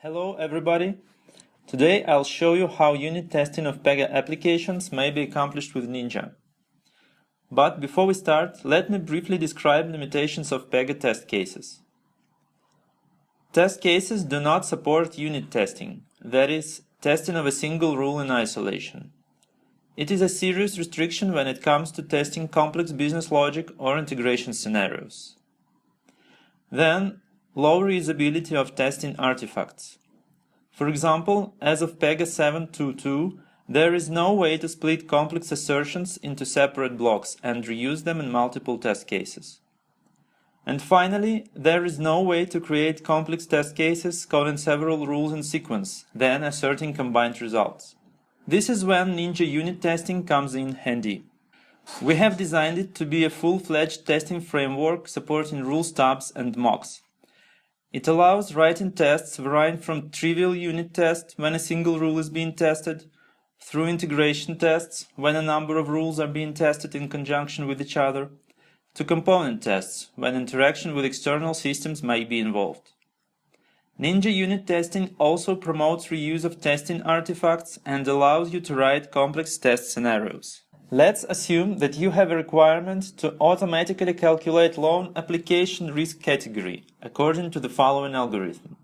Hello everybody! Today I'll show you how unit testing of Pega applications may be accomplished with Ninja. But before we start, let me briefly describe limitations of Pega test cases. Test cases do not support unit testing, that is, testing of a single rule in isolation. It is a serious restriction when it comes to testing complex business logic or integration scenarios. Then, low reusability of testing artifacts. For example, as of Pega 7.2.2, there is no way to split complex assertions into separate blocks and reuse them in multiple test cases. And finally, there is no way to create complex test cases calling several rules in sequence, then asserting combined results. This is when Ninja unit testing comes in handy. We have designed it to be a full-fledged testing framework supporting rule stubs and mocks. It allows writing tests varying from trivial unit tests when a single rule is being tested, through integration tests when a number of rules are being tested in conjunction with each other, to component tests when interaction with external systems may be involved. Ninja unit testing also promotes reuse of testing artifacts and allows you to write complex test scenarios. Let's assume that you have a requirement to automatically calculate loan application risk category according to the following algorithm.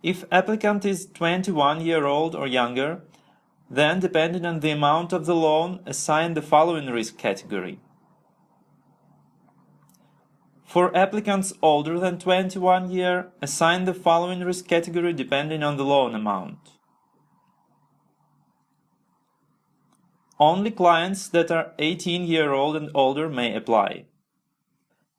If applicant is 21-year-old or younger, then depending on the amount of the loan, assign the following risk category. For applicants older than 21 years, assign the following risk category depending on the loan amount. Only clients that are 18-year-old and older may apply.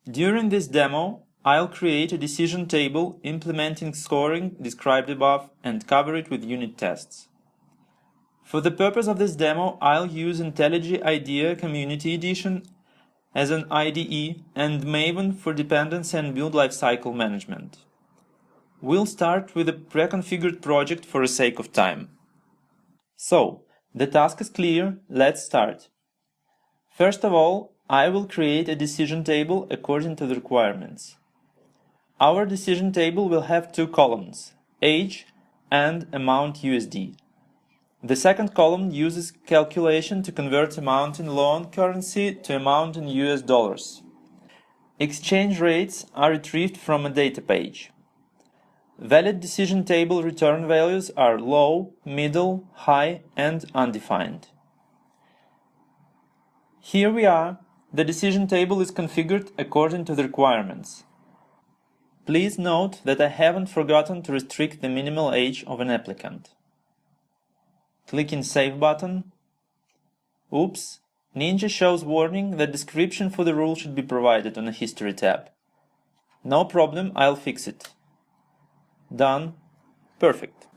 During this demo, I'll create a decision table implementing scoring described above and cover it with unit tests. For the purpose of this demo, I'll use IntelliJ IDEA Community Edition as an IDE and Maven for dependency and build lifecycle management. We'll start with a pre-configured project for the sake of time. So, the task is clear, let's start. First of all, I will create a decision table according to the requirements. Our decision table will have two columns, age and amount USD. The second column uses calculation to convert amount in loan currency to amount in US dollars. Exchange rates are retrieved from a data page. Valid decision table return values are low, middle, high, and undefined. Here we are. The decision table is configured according to the requirements. Please note that I haven't forgotten to restrict the minimal age of an applicant. Clicking Save button. Oops, Ninja shows warning that description for the rule should be provided on the History tab. No problem, I'll fix it. Done. Perfect.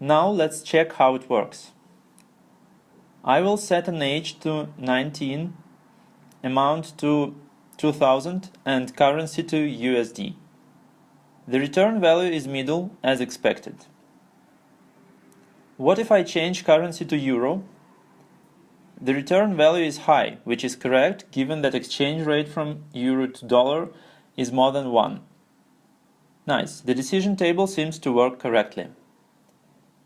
Now let's check how it works. I will set an age to 19, amount to 2000 and currency to USD. The return value is middle as expected. What if I change currency to euro? The return value is high, which is correct given that exchange rate from euro to dollar is more than 1. Nice, the decision table seems to work correctly.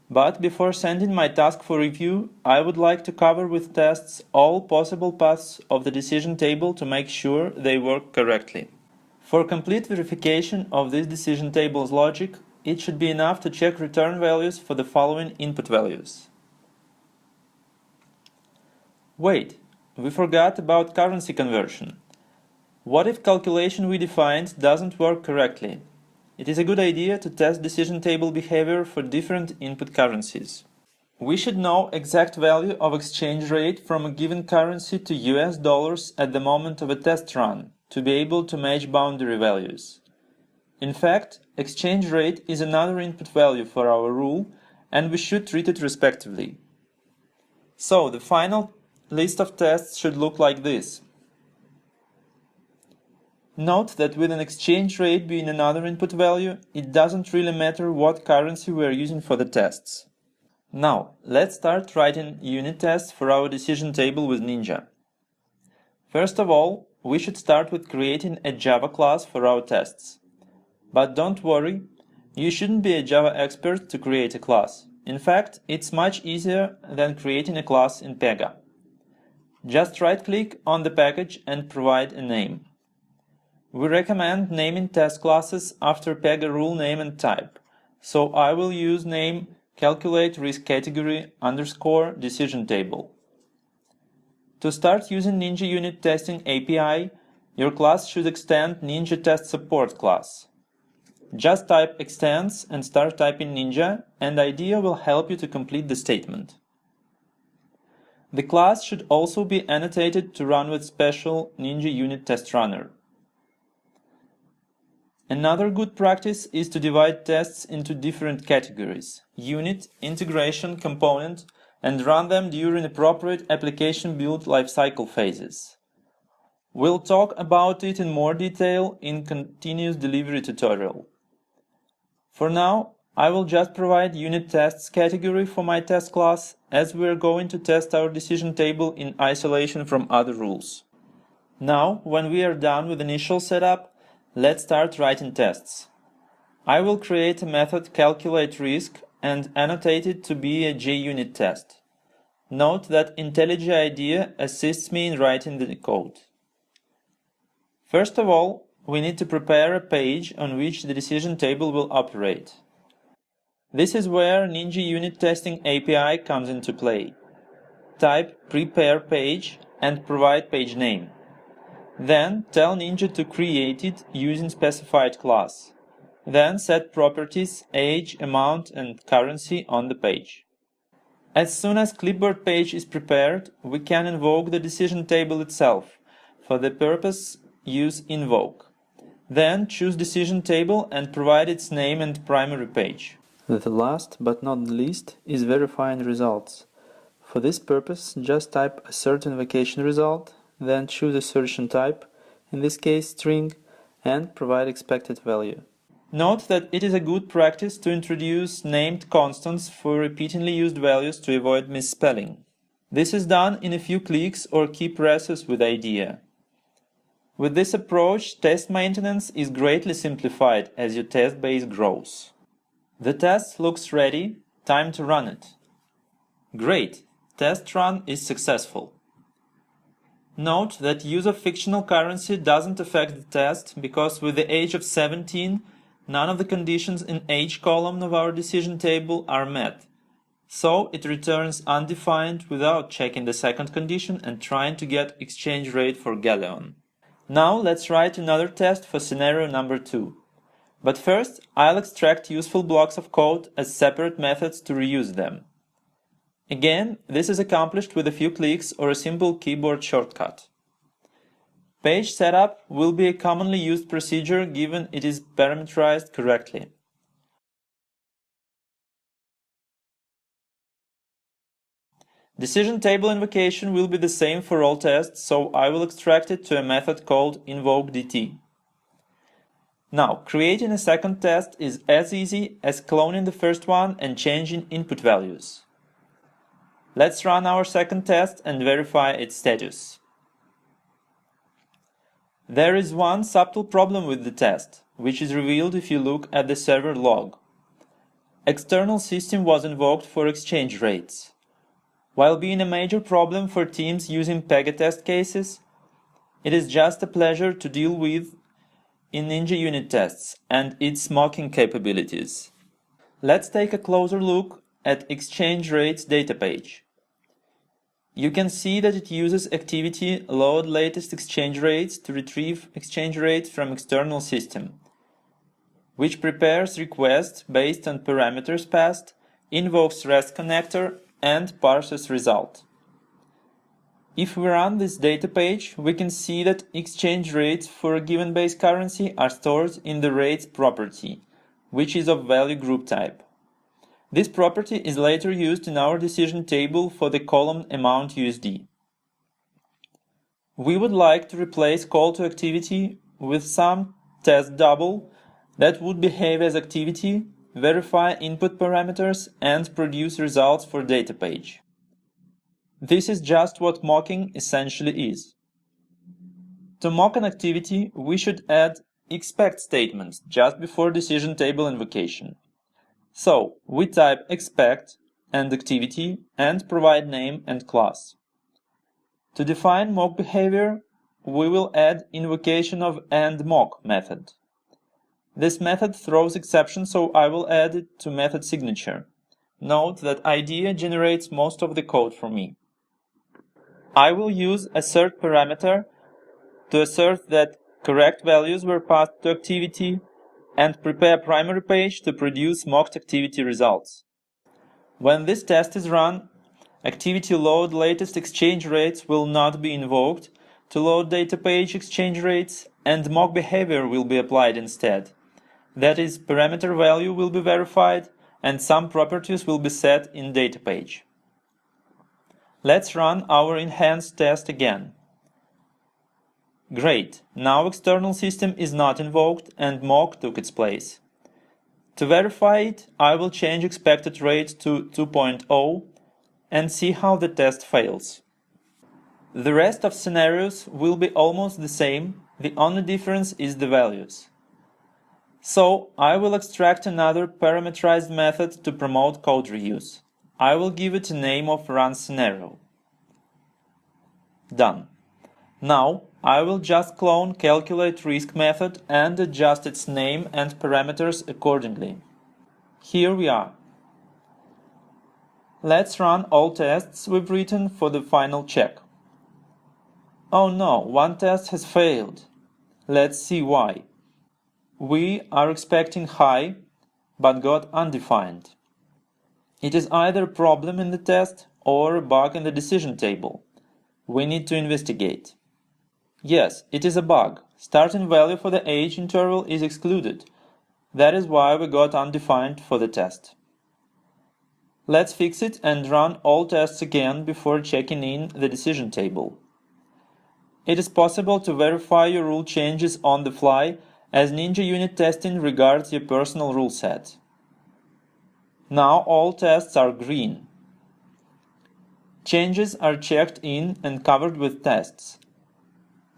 But before sending my task for review, I would like to cover with tests all possible paths of the decision table to make sure they work correctly. For complete verification of this decision table's logic, it should be enough to check return values for the following input values. Wait, we forgot about currency conversion. What if calculation we defined doesn't work correctly? It is a good idea to test decision table behavior for different input currencies. We should know exact value of exchange rate from a given currency to US dollars at the moment of a test run to be able to match boundary values. In fact, exchange rate is another input value for our rule and we should treat it respectively. So the final list of tests should look like this. Note that with an exchange rate being another input value, it doesn't really matter what currency we are using for the tests. Now, let's start writing unit tests for our decision table with Ninja. First of all, we should start with creating a Java class for our tests. But don't worry, You shouldn't be a Java expert to create a class. In fact, it's much easier than creating a class in Pega. Just right-click on the package and provide a name. We recommend naming test classes after Pega rule name and type, so I will use name calculate risk category _ decision table. To start using Ninja unit testing API, your class should extend Ninja test support class. Just type extends and start typing Ninja, and IDEA will help you to complete the statement. The class should also be annotated to run with special Ninja unit test runner. Another good practice is to divide tests into different categories: unit, integration, component, and run them during appropriate application build lifecycle phases. We'll talk about it in more detail in continuous delivery tutorial. For now, I will just provide unit tests category for my test class, as we are going to test our decision table in isolation from other rules. Now, when we are done with initial setup, let's start writing tests. I will create a method calculate risk and annotate it to be a JUnit test. Note that IntelliJ IDEA assists me in writing the code. First of all, we need to prepare a page on which the decision table will operate. This is where Ninja unit testing API comes into play. Type prepare page and provide page name. Then tell Ninja to create it using specified class. Then set properties, age, amount, and currency on the page. As soon as clipboard page is prepared, we can invoke the decision table itself. For the purpose, use invoke. Then choose decision table and provide its name and primary page. The last but not least is verifying results. For this purpose, just type assert invocation result, then choose assertion type, in this case string, and provide expected value. Note that it is a good practice to introduce named constants for repeatedly used values to avoid misspelling. This is done in a few clicks or key presses with IDEA. With this approach, test maintenance is greatly simplified as your test base grows. The test looks ready, time to run it. Great, test run is successful. Note that use of fictional currency doesn't affect the test because with the age of 17, none of the conditions in age column of our decision table are met. So it returns undefined without checking the second condition and trying to get exchange rate for galleon. Now let's write another test for scenario number 2. But first, I'll extract useful blocks of code as separate methods to reuse them. Again, this is accomplished with a few clicks or a simple keyboard shortcut. Page setup will be a commonly used procedure given it is parameterized correctly. Decision table invocation will be the same for all tests, so I will extract it to a method called invokeDT. Now, creating a second test is as easy as cloning the first one and changing input values. Let's run our second test and verify its status. There is one subtle problem with the test, which is revealed if you look at the server log. External system was invoked for exchange rates. While being a major problem for teams using Pega test cases, it is just a pleasure to deal with in Ninja unit tests and its mocking capabilities. Let's take a closer look at exchange rates data page. You can see that it uses activity load latest exchange rates to retrieve exchange rates from external system, which prepares requests based on parameters passed, invokes REST connector, and parses result. If we run this data page, we can see that exchange rates for a given base currency are stored in the rates property, which is of value group type. This property is later used in our decision table for the column amount USD. We would like to replace call to activity with some test double that would behave as activity, verify input parameters, and produce results for data page. This is just what mocking essentially is. To mock an activity, we should add expect statements just before decision table invocation. So we type expect and activity and provide name and class. To define mock behavior, we will add invocation of endMock method. This method throws exceptions, so I will add it to method signature. Note that IDEA generates most of the code for me. I will use assert parameter to assert that correct values were passed to activity and prepare primary page to produce mocked activity results. When this test is run, activity load latest exchange rates will not be invoked to load data page exchange rates, and mock behavior will be applied instead. That is, parameter value will be verified and some properties will be set in data page. Let's run our enhanced test again. Great, now external system is not invoked and mock took its place. To verify it, I will change expected rate to 2.0 and see how the test fails. The rest of scenarios will be almost the same, the only difference is the values. So I will extract another parameterized method to promote code reuse. I will give it a name of run scenario. Done. Now I will just clone calculate risk method and adjust its name and parameters accordingly. Here we are. Let's run all tests we've written for the final check. Oh no, one test has failed. Let's see why. We are expecting high, but got undefined. It is either a problem in the test or a bug in the decision table. We need to investigate. Yes, it is a bug. Starting value for the age interval is excluded. That is why we got undefined for the test. Let's fix it and run all tests again before checking in the decision table. It is possible to verify your rule changes on the fly, as Ninja unit testing regards your personal rule set. Now all tests are green. Changes are checked in and covered with tests.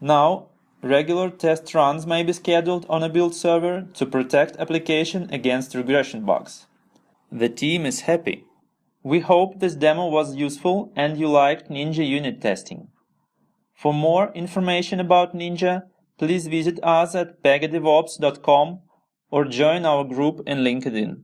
Now, regular test runs may be scheduled on a build server to protect application against regression bugs. The team is happy. We hope this demo was useful and you liked Ninja unit testing. For more information about Ninja, please visit us at pegadevops.com or join our group in LinkedIn.